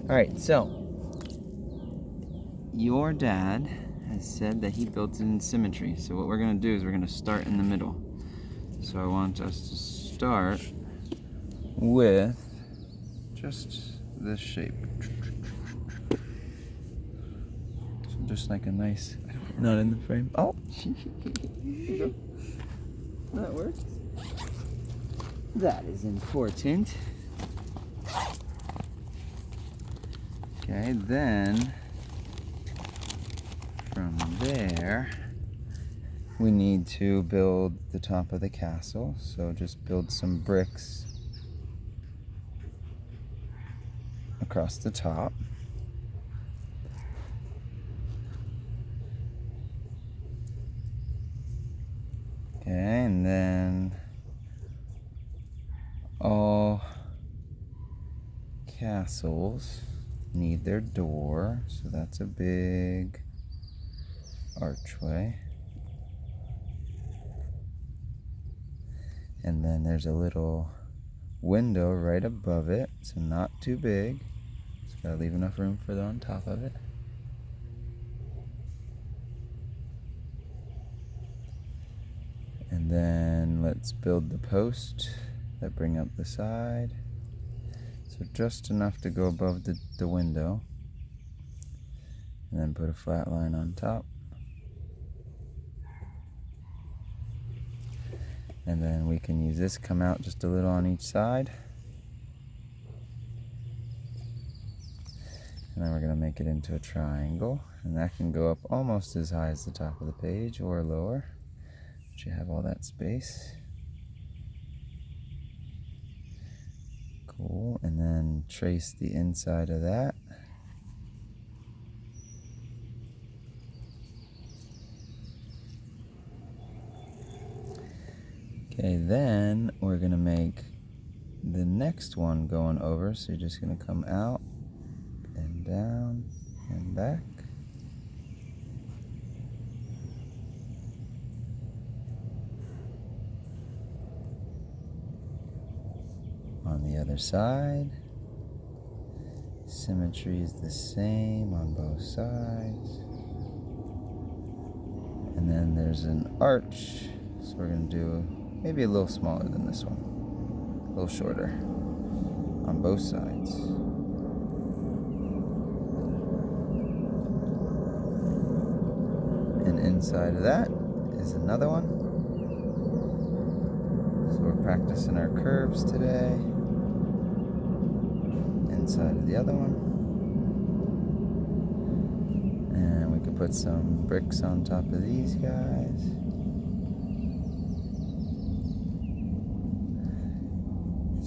Alright, so your dad has said that he built it in symmetry. So what we're going to do is we're going to start in the middle. So I want us to start with just this shape. So just like a nice, not in the frame. Oh! That works. That is important. Okay, then from there we need to build the top of the castle. So just build some bricks across the top. Okay, and then all castles need their door, so that's a big archway. And then there's a little window right above it, so not too big. Just gotta leave enough room for the on top of it. And then let's build the post that bring up the side. So just enough to go above the window. And then put a flat line on top. And then we can use this, come out just a little on each side. And then we're going to make it into a triangle. And that can go up almost as high as the top of the page or lower. But you have all that space. Cool. And then trace the inside of that. Okay, then we're going to make the next one going over. So you're just going to come out and down and back. On the other side, symmetry is the same on both sides. And then there's an arch, so we're going to do maybe a little smaller than this one, a little shorter on both sides. And inside of that is another one. So we're practicing our curves today. Inside of the other one. And we could put some bricks on top of these guys.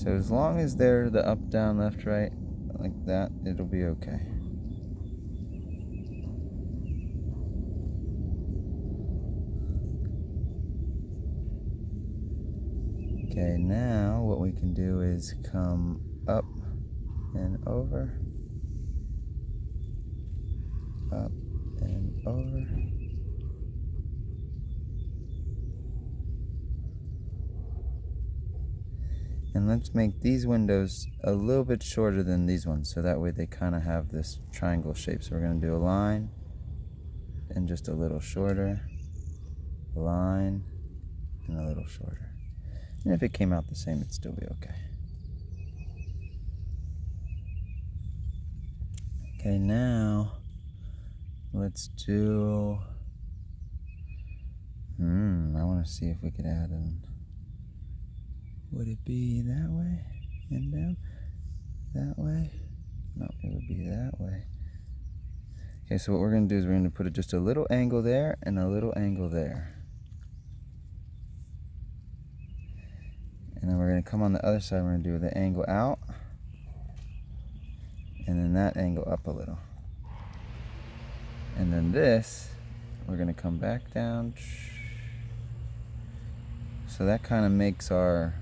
So as long as they're the up, down, left, right, like that, it'll be okay. Okay, now what we can do is come up and over, up and over. And let's make these windows a little bit shorter than these ones, so that way they kind of have this triangle shape. So we're going to do a line and just a little shorter, a line and a little shorter. And if it came out the same, it'd still be okay. Okay, now let's do, I want to see if we could add an, would it be that way and down? That way? No, it would be that way. Okay, so what we're going to do is we're going to put just a little angle there and a little angle there. And then we're going to come on the other side, we're going to do the angle out. And then that angle up a little. And then this, we're going to come back down. So that kind of makes our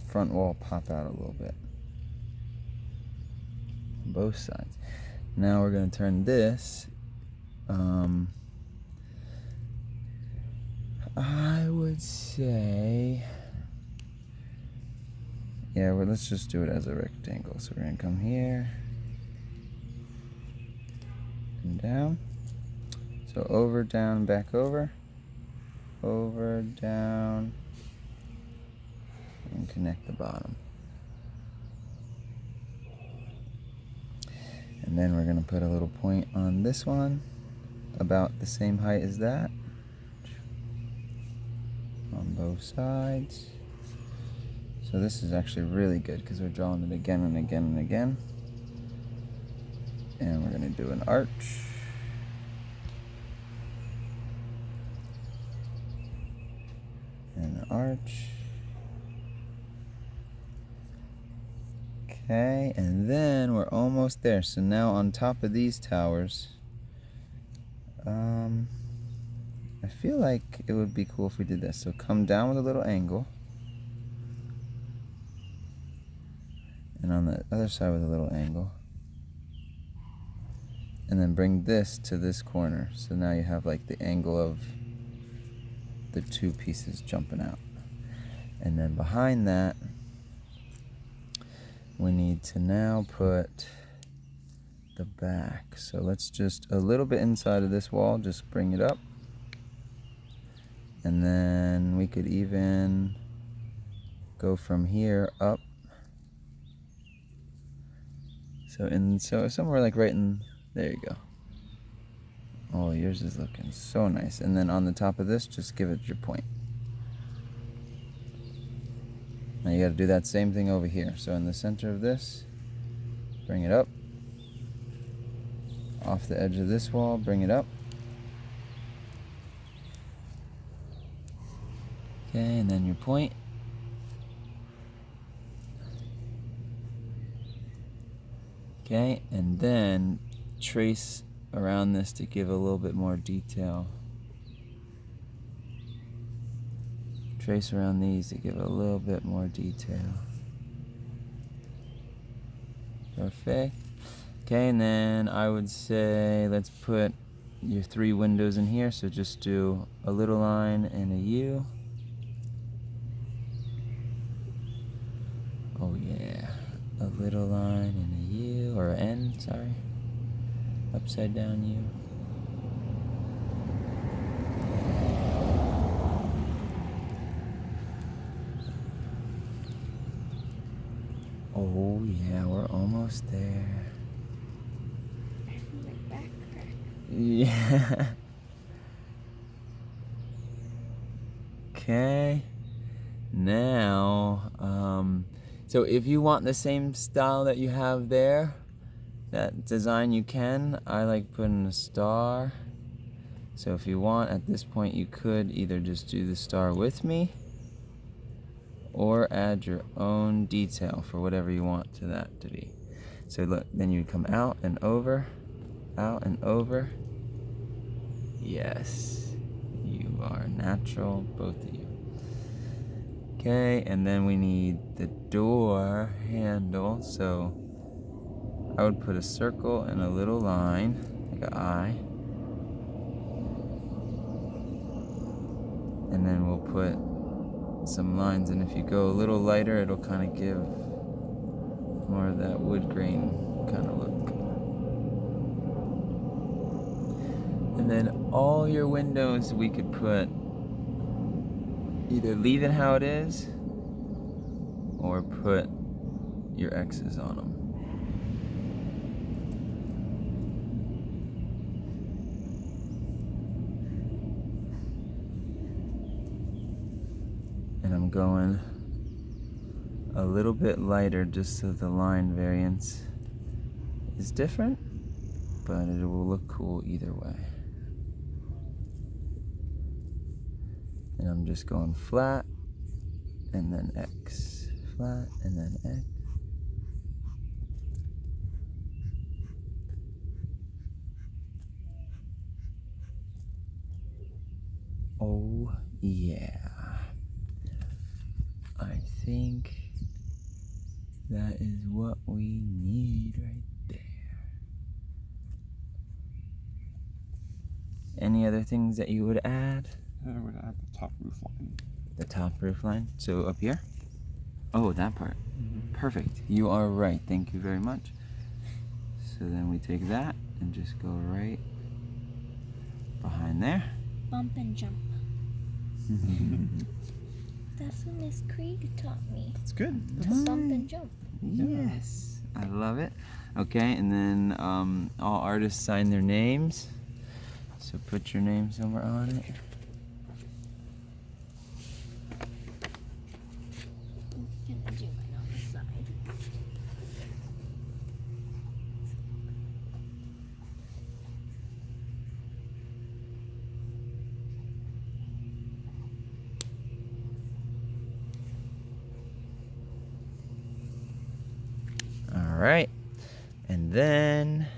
front wall pop out a little bit. Both sides. Now we're going to turn this. I would say, yeah, well, let's just do it as a rectangle. So we're going to come here, down. So over, down, back over, down, and connect the bottom. And then we're going to put a little point on this one, about the same height as that, on both sides. So this is actually really good because we're drawing it again and again and again. And we're going to do an arch. And an arch. Okay, and then we're almost there. So now on top of these towers, I feel like it would be cool if we did this. So come down with a little angle. And on the other side with a little angle. And then bring this to this corner. So now you have like the angle of the two pieces jumping out. And then behind that, we need to now put the back. So let's just a little bit inside of this wall, just bring it up. And then we could even go from here up. So somewhere like right in, there you go. Oh, yours is looking so nice. And then on the top of this, just give it your point. Now you got to do that same thing over here. So in the center of this, bring it up. Off the edge of this wall, bring it up. Okay, and then your point. Okay, and then trace around this to give a little bit more detail. Trace around these to give a little bit more detail. Perfect. Okay, and then I would say let's put your 3 windows in here. So just do a little line and a U. Oh yeah, a little line and a U, or an N, sorry. Upside down U. Oh yeah, we're almost there. My back crack. Yeah. Okay. Now, so if you want the same style that you have there, that design you can. I like putting a star. So if you want, at this point, you could either just do the star with me or add your own detail for whatever you want to that to be. So look, then you come out and over, out and over. Yes, you are natural, both of you. Okay, and then we need the door handle. So I would put a circle and a little line, like an eye. And then we'll put some lines, and if you go a little lighter, it'll kind of give more of that wood grain kind of look. And then all your windows we could put, either leave it how it is or put your X's on them. And I'm going a little bit lighter just so the line variance is different, but it will look cool either way. And I'm just going flat and then X, flat and then X. Oh yeah. I think that is what we need right there. Any other things that you would add? I would add the top roof line. The top roof line? So up here? Oh, that part. Mm-hmm. Perfect. You are right. Thank you very much. So then we take that and just go right behind there. Bump and jump. That's what Miss Krieg taught me. It's good. To bump and jump. Yes, I love it. Okay, and then all artists sign their names. So put your name somewhere on it. I'm gonna do mine on the side. All right, and then